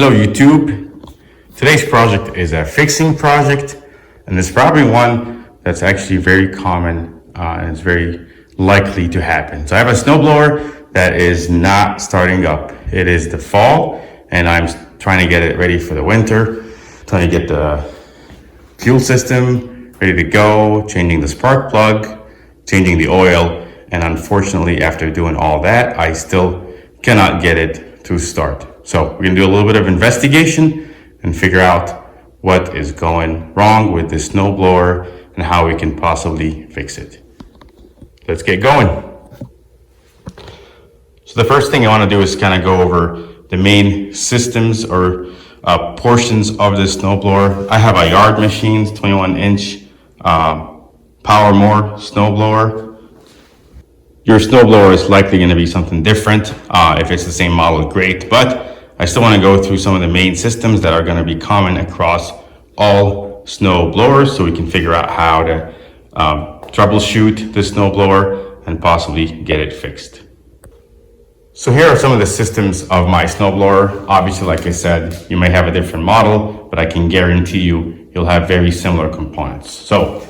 Hello YouTube. Today's project is a fixing project, and it's probably one that's actually very common and it's very likely to happen. So I have a snowblower that is not starting up. It is the fall and I'm trying to get it ready for the winter, trying to get the fuel system ready to go, changing the spark plug, changing the oil, and unfortunately after doing all that I still cannot get it to start. So we're gonna do a little bit of investigation and figure out what is going wrong with this snowblower and how we can possibly fix it. Let's get going. So the first thing I want to do is kind of go over the main systems or portions of this snowblower. I have a yard machine, 21-inch power more snowblower. Your snowblower is likely going to be something different. If it's the same model, great, but I still want to go through some of the main systems that are going to be common across all snow blowers so we can figure out how to troubleshoot the snowblower and possibly get it fixed. So here are some of the systems of my snowblower. Obviously, like I said, you may have a different model, but I can guarantee you'll have very similar components. So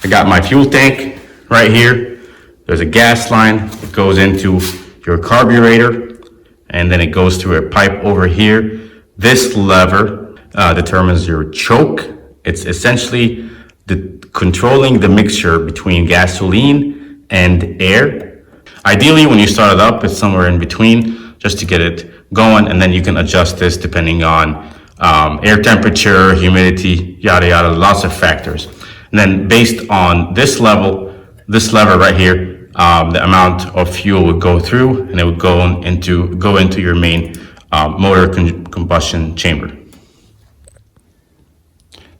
I got my fuel tank right here. There's a gas line that goes into your carburetor, and then it goes through a pipe over here. This lever determines your choke. It's essentially controlling the mixture between gasoline and air. Ideally, when you start it up, it's somewhere in between just to get it going, and then you can adjust this depending on air temperature, humidity, yada yada, lots of factors. And then based on this lever right here, the amount of fuel would go through, and it would go into your main motor combustion chamber.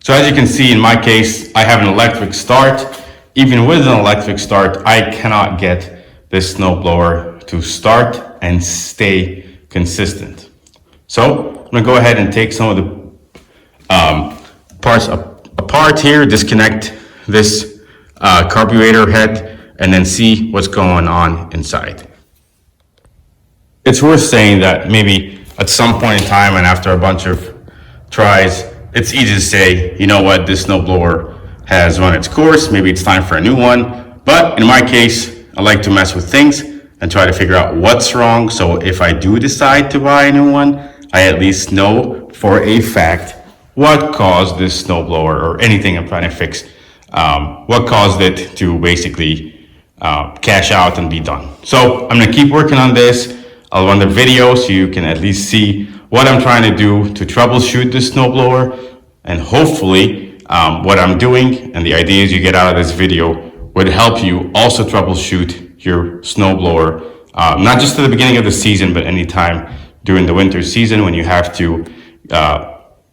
So as you can see, in my case, I have an electric start. Even with an electric start, I cannot get this snowblower to start and stay consistent. So I'm gonna go ahead and take some of the parts apart here, disconnect this carburetor head, and then see what's going on inside. It's worth saying that maybe at some point in time and after a bunch of tries, it's easy to say, you know what, this snowblower has run its course, maybe it's time for a new one. But in my case, I like to mess with things and try to figure out what's wrong. So if I do decide to buy a new one, I at least know for a fact what caused this snowblower or anything I'm trying to fix, what caused it to basically cash out and be done. So I'm gonna keep working on this. I'll run the video so you can at least see what I'm trying to do to troubleshoot this snowblower, and hopefully what I'm doing and the ideas you get out of this video would help you also troubleshoot your snowblower, not just at the beginning of the season, but anytime during the winter season when you have to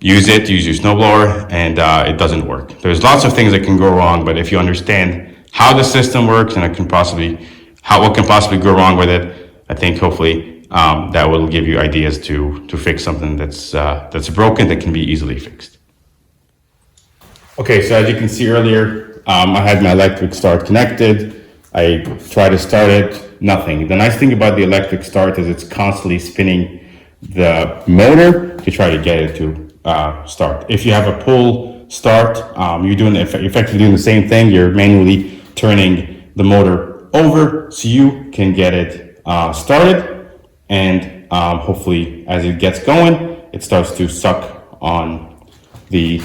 use your snowblower and it doesn't work. There's lots of things that can go wrong, but if you understand how the system works and what can possibly go wrong with it, I think hopefully that will give you ideas to fix something that's broken that can be easily fixed. Okay, so as you can see earlier, I had my electric start connected. I tried to start it, nothing. The nice thing about the electric start is it's constantly spinning the motor to try to get it to start. If you have a pull start, you're effectively doing the same thing. You're manually turning the motor over so you can get it started, and hopefully as it gets going, it starts to suck on the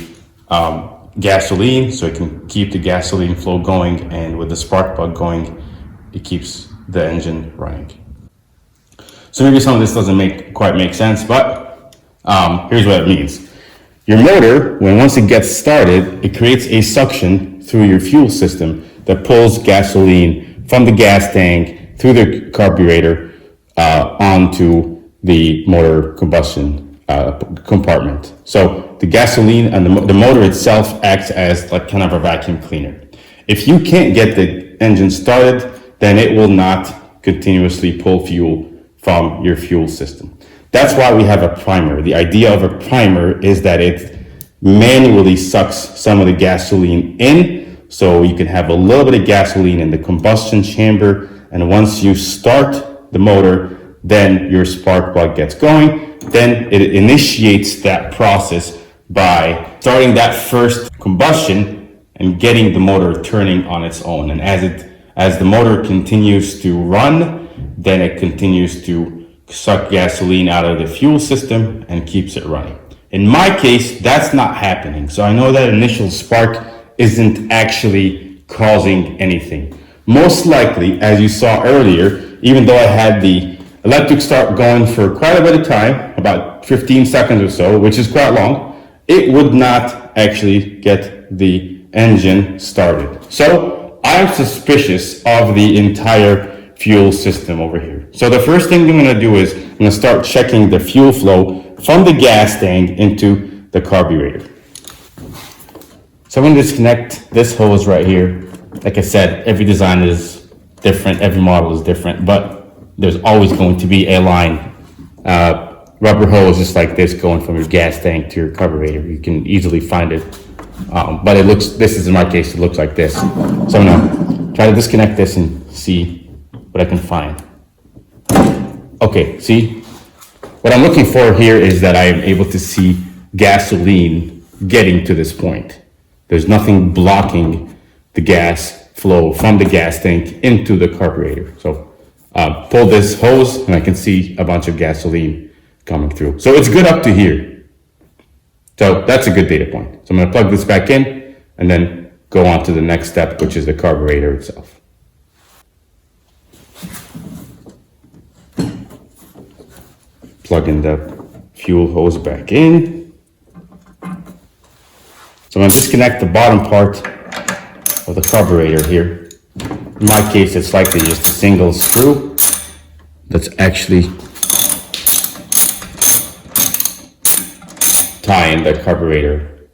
gasoline so it can keep the gasoline flow going, and with the spark plug going, it keeps the engine running. So maybe some of this doesn't quite make sense, but here's what it means. Your motor, once it gets started, it creates a suction through your fuel system that pulls gasoline from the gas tank through the carburetor onto the motor combustion compartment. So the gasoline and the motor itself acts as like kind of a vacuum cleaner. If you can't get the engine started, then it will not continuously pull fuel from your fuel system. That's why we have a primer. The idea of a primer is that it manually sucks some of the gasoline in, so you can have a little bit of gasoline in the combustion chamber, and once you start the motor, then your spark plug gets going, then it initiates that process by starting that first combustion and getting the motor turning on its own. And as the motor continues to run, then it continues to suck gasoline out of the fuel system and keeps it running. In my case, that's not happening. So I know that initial spark isn't actually causing anything. Most likely, as you saw earlier, even though I had the electric start going for quite a bit of time, about 15 seconds or so, which is quite long, it would not actually get the engine started. So I'm suspicious of the entire fuel system over here. So the first thing I'm gonna do is I'm gonna start checking the fuel flow from the gas tank into the carburetor. So I'm gonna disconnect this hose right here. Like I said, every design is different, every model is different, but there's always going to be a line, rubber hose just like this going from your gas tank to your carburetor. You can easily find it, but this is in my case, it looks like this. So I'm gonna try to disconnect this and see what I can find. Okay, see, what I'm looking for here is that I am able to see gasoline getting to this point. There's nothing blocking the gas flow from the gas tank into the carburetor. So pull this hose and I can see a bunch of gasoline coming through. So it's good up to here. So that's a good data point. So I'm gonna plug this back in and then go on to the next step, which is the carburetor itself. Plug in the fuel hose back in. So I'm gonna disconnect the bottom part of the carburetor here. In my case, it's likely just a single screw that's actually tying the carburetor,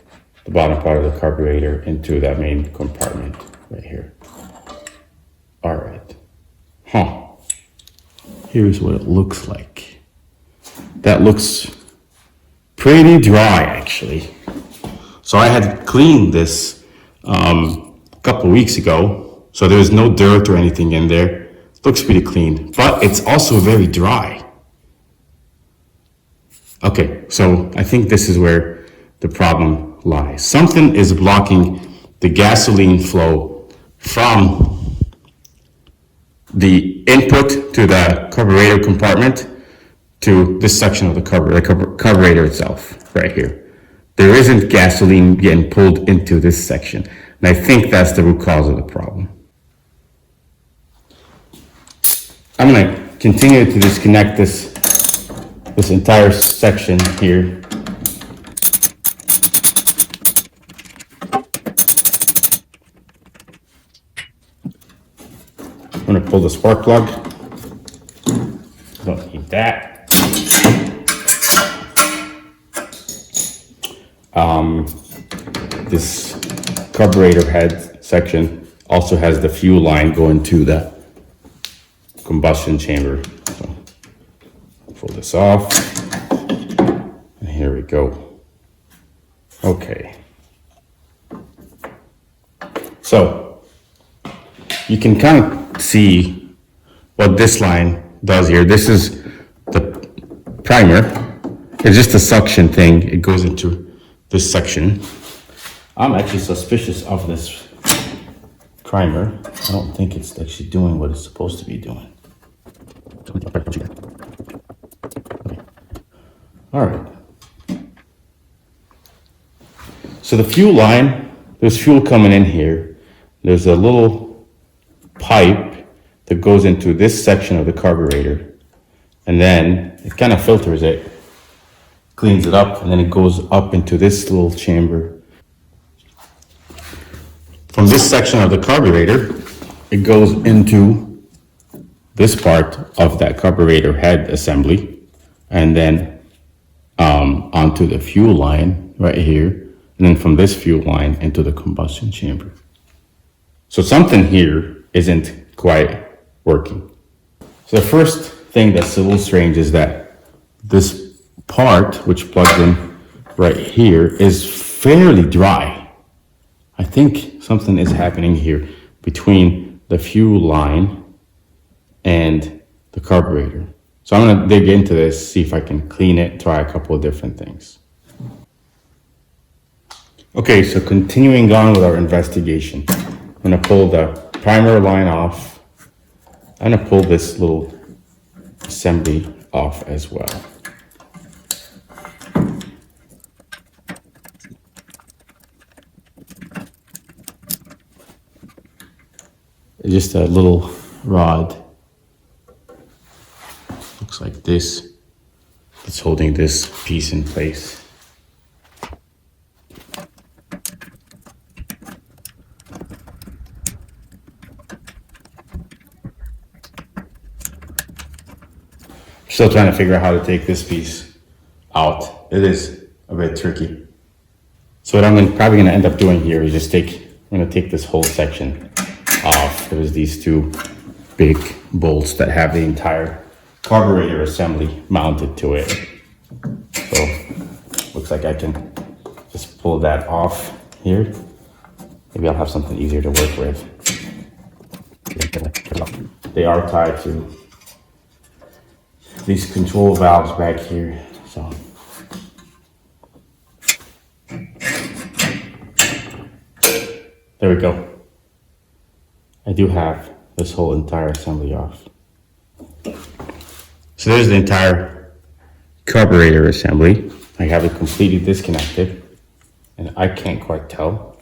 the bottom part of the carburetor into that main compartment right here. All right. Here's what it looks like. That looks pretty dry, actually. So I had cleaned this a couple weeks ago, so there's no dirt or anything in there. Looks pretty clean, but it's also very dry. Okay, so I think this is where the problem lies. Something is blocking the gasoline flow from the input to the carburetor compartment to this section of the carburetor itself, right here. There isn't gasoline getting pulled into this section, and I think that's the root cause of the problem. I'm gonna continue to disconnect this entire section here. I'm gonna pull the spark plug. Don't need that. This carburetor head section also has the fuel line going to the combustion chamber. So pull this off, and here we go. Okay. So you can kind of see what this line does here. This is the primer. It's just a suction thing. It goes into this section. I'm actually suspicious of this primer. I don't think it's actually doing what it's supposed to be doing. Okay. All right. So the fuel line, there's fuel coming in here. There's a little pipe that goes into this section of the carburetor, and then it kind of filters it, cleans it up, and then it goes up into this little chamber. From this section of the carburetor, it goes into this part of that carburetor head assembly, and then onto the fuel line right here, and then from this fuel line into the combustion chamber. So something here isn't quite working. So the first thing that's a little strange is that this part, which plugs in right here, is fairly dry. I think something is happening here between the fuel line and the carburetor. So I'm gonna dig into this, see if I can clean it, try a couple of different things. Okay, so continuing on with our investigation, I'm gonna pull the primer line off. I'm gonna pull this little assembly off as well. Just a little rod. Looks like this. It's holding this piece in place. Still trying to figure out how to take this piece out. It is a bit tricky. So what I'm probably gonna end up doing here is I'm gonna take this whole section off. There's these two big bolts that have the entire carburetor assembly mounted to it. So looks like I can just pull that off here. Maybe I'll have something easier to work with. They are tied to these control valves back here, so. There we go. I do have this whole entire assembly off. So there's the entire carburetor assembly. I have it completely disconnected, and I can't quite tell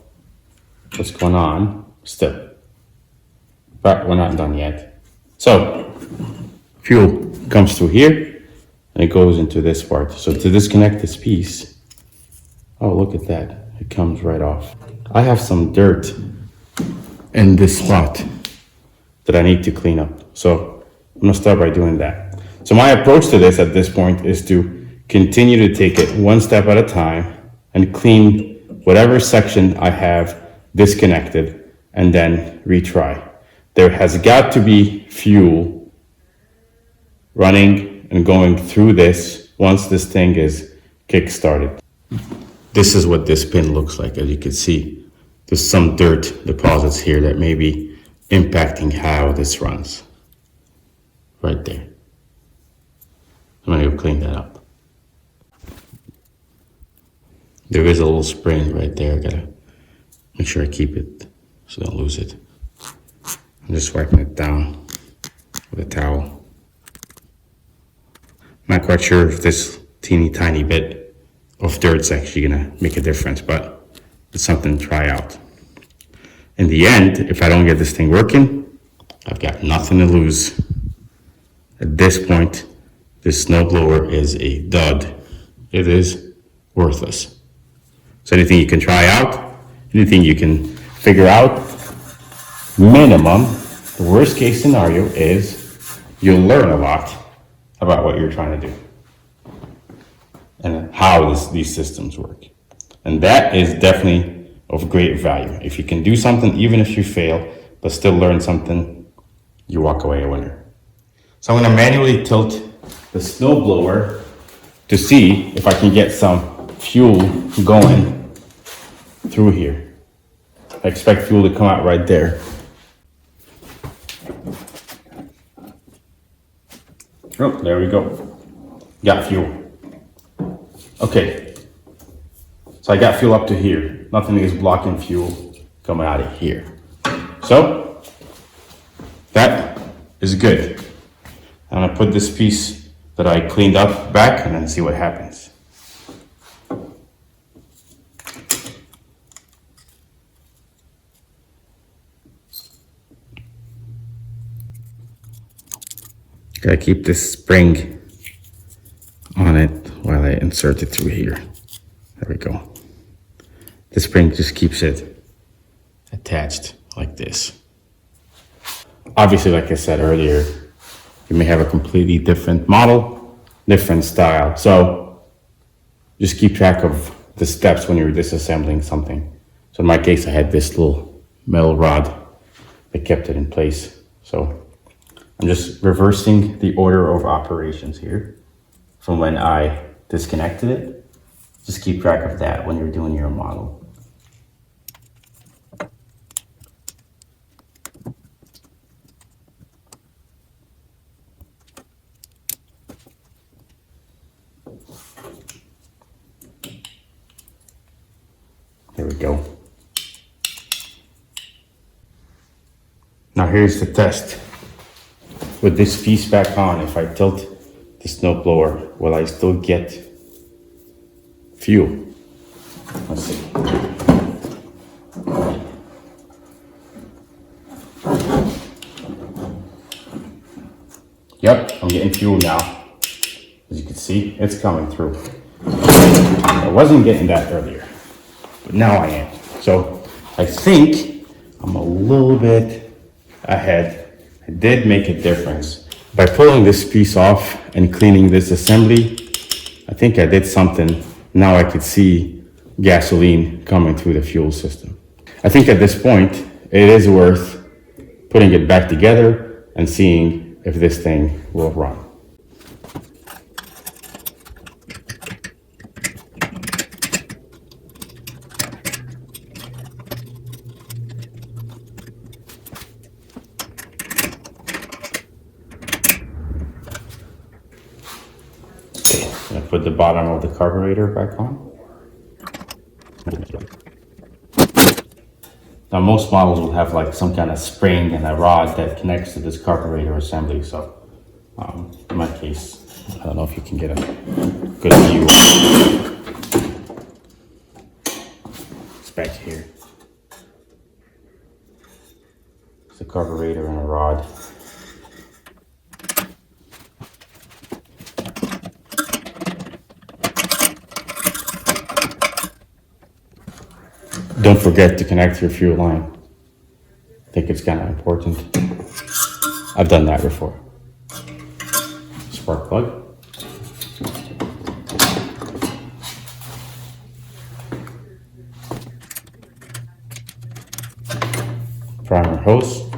what's going on still. But we're not done yet. So, fuel comes through here, and it goes into this part. So to disconnect this piece, oh, look at that. It comes right off. I have some dirt in this spot that I need to clean up. So I'm gonna start by doing that. So my approach to this at this point is to continue to take it one step at a time and clean whatever section I have disconnected and then retry. There has got to be fuel running and going through this once this thing is kick-started. This is what this pin looks like. As you can see, there's some dirt deposits here that may be impacting how this runs. Right there. I'm gonna go clean that up. There is a little spring right there. I gotta make sure I keep it so I don't lose it. I'm just wiping it down with a towel. I'm not quite sure if this teeny tiny bit of dirt's actually gonna make a difference, but it's something to try out. In the end, if I don't get this thing working, I've got nothing to lose. At this point, this snowblower is a dud. It is worthless. So anything you can try out, anything you can figure out, minimum, the worst case scenario is you'll learn a lot about what you're trying to do and how these systems work. And that is definitely of great value. If you can do something, even if you fail, but still learn something, you walk away a winner. So I'm gonna manually tilt the snowblower to see if I can get some fuel going through here. I expect fuel to come out right there. Oh, there we go. Got fuel. Okay. So I got fuel up to here. Nothing is blocking fuel coming out of here. So that is good. I'm gonna put this piece that I cleaned up back and then see what happens. Gotta keep this spring on it while I insert it through here. There we go. The spring just keeps it attached like this. Obviously, like I said earlier, you may have a completely different model, different style. So just keep track of the steps when you're disassembling something. So in my case, I had this little metal rod that kept it in place. So I'm just reversing the order of operations here from when I disconnected it. Just keep track of that when you're doing your model. Now here's the test. With this piece back on, if I tilt the snowblower, will I still get fuel? Let's see. Yep, I'm getting fuel now. As you can see, it's coming through. I wasn't getting that earlier, but now I am. So I think I'm a little bit ahead. I did make a difference. By pulling this piece off and cleaning this assembly, I think I did something. Now I could see gasoline coming through the fuel system. I think at this point, it is worth putting it back together and seeing if this thing will run. I'm gonna put the bottom of the carburetor back on. Now most models will have like some kind of spring and a rod that connects to this carburetor assembly. So in my case, I don't know if you can get a good view. It's back here. It's a carburetor and a rod. Don't forget to connect your fuel line. I think it's kind of important. I've done that before. Spark plug. Primer hose.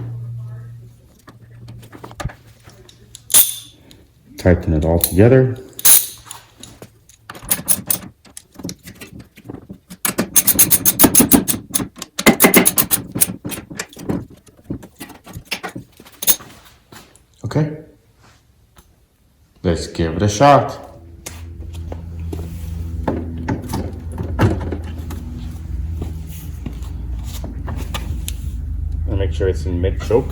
Tighten it all together. Okay, let's give it a shot. And make sure it's in mid-choke.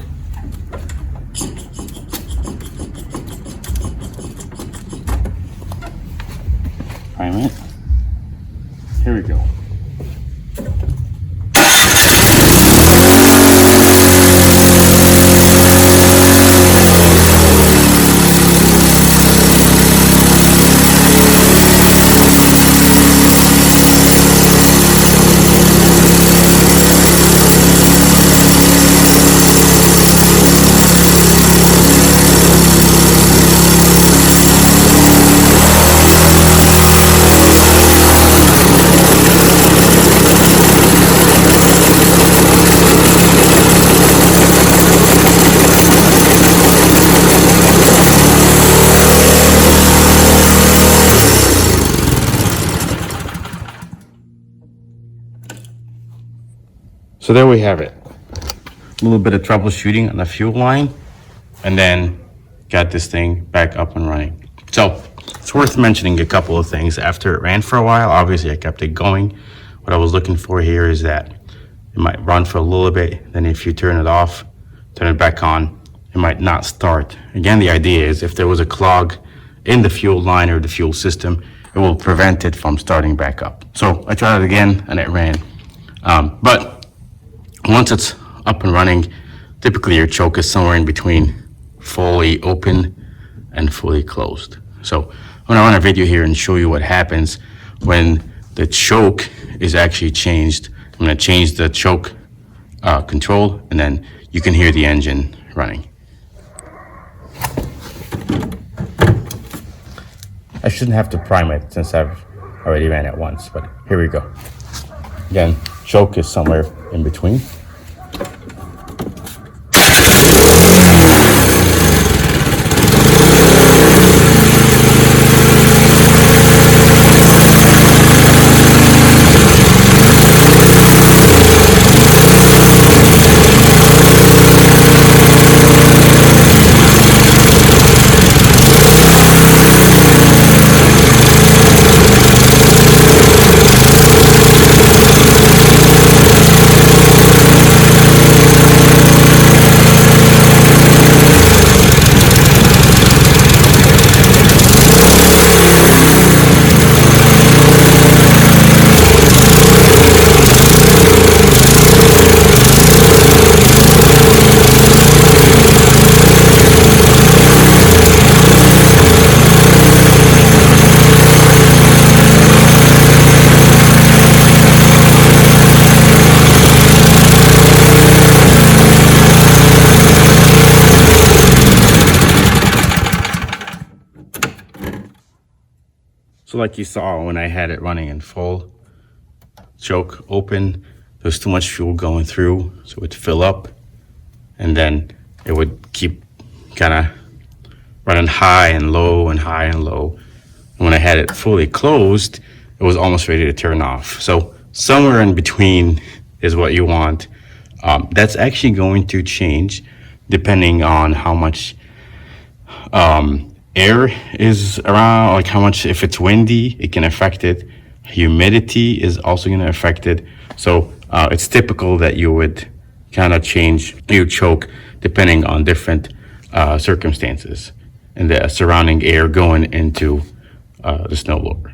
Prime it. Here we go. So there we have it. A little bit of troubleshooting on the fuel line, and then got this thing back up and running. So it's worth mentioning a couple of things. After it ran for a while, obviously I kept it going. What I was looking for here is that it might run for a little bit, then if you turn it off, turn it back on, it might not start. Again, the idea is if there was a clog in the fuel line or the fuel system, it will prevent it from starting back up. So I tried it again and it ran. But once it's up and running, typically your choke is somewhere in between fully open and fully closed. So I'm gonna run a video here and show you what happens when the choke is actually changed. I'm gonna change the choke control, and then you can hear the engine running. I shouldn't have to prime it since I've already ran it once, but here we go. Again, choke is somewhere in between. So like you saw when I had it running in full, choke open, there's too much fuel going through, so it would fill up, and then it would keep kind of running high and low and high and low. And when I had it fully closed, it was almost ready to turn off. So somewhere in between is what you want. That's actually going to change depending on how much air is around, like how much, if it's windy, it can affect it. Humidity is also going to affect it. So it's typical that you would kind of change your choke depending on different circumstances and the surrounding air going into the snowblower.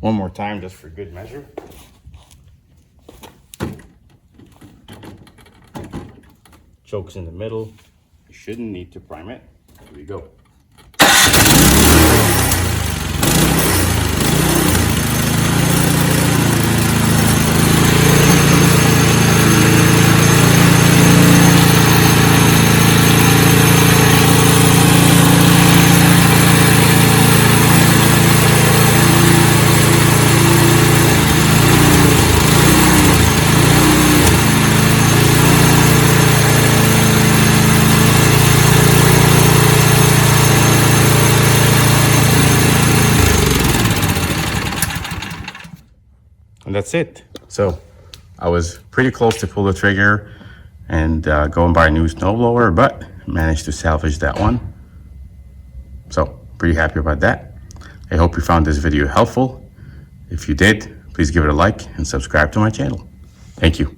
One more time, just for good measure. Choke's in the middle. You shouldn't need to prime it. Here we go. And that's it. So I was pretty close to pull the trigger and go and buy a new snowblower, but managed to salvage that one. So pretty happy about that. I hope you found this video helpful. If you did, please give it a like and subscribe to my channel. Thank you.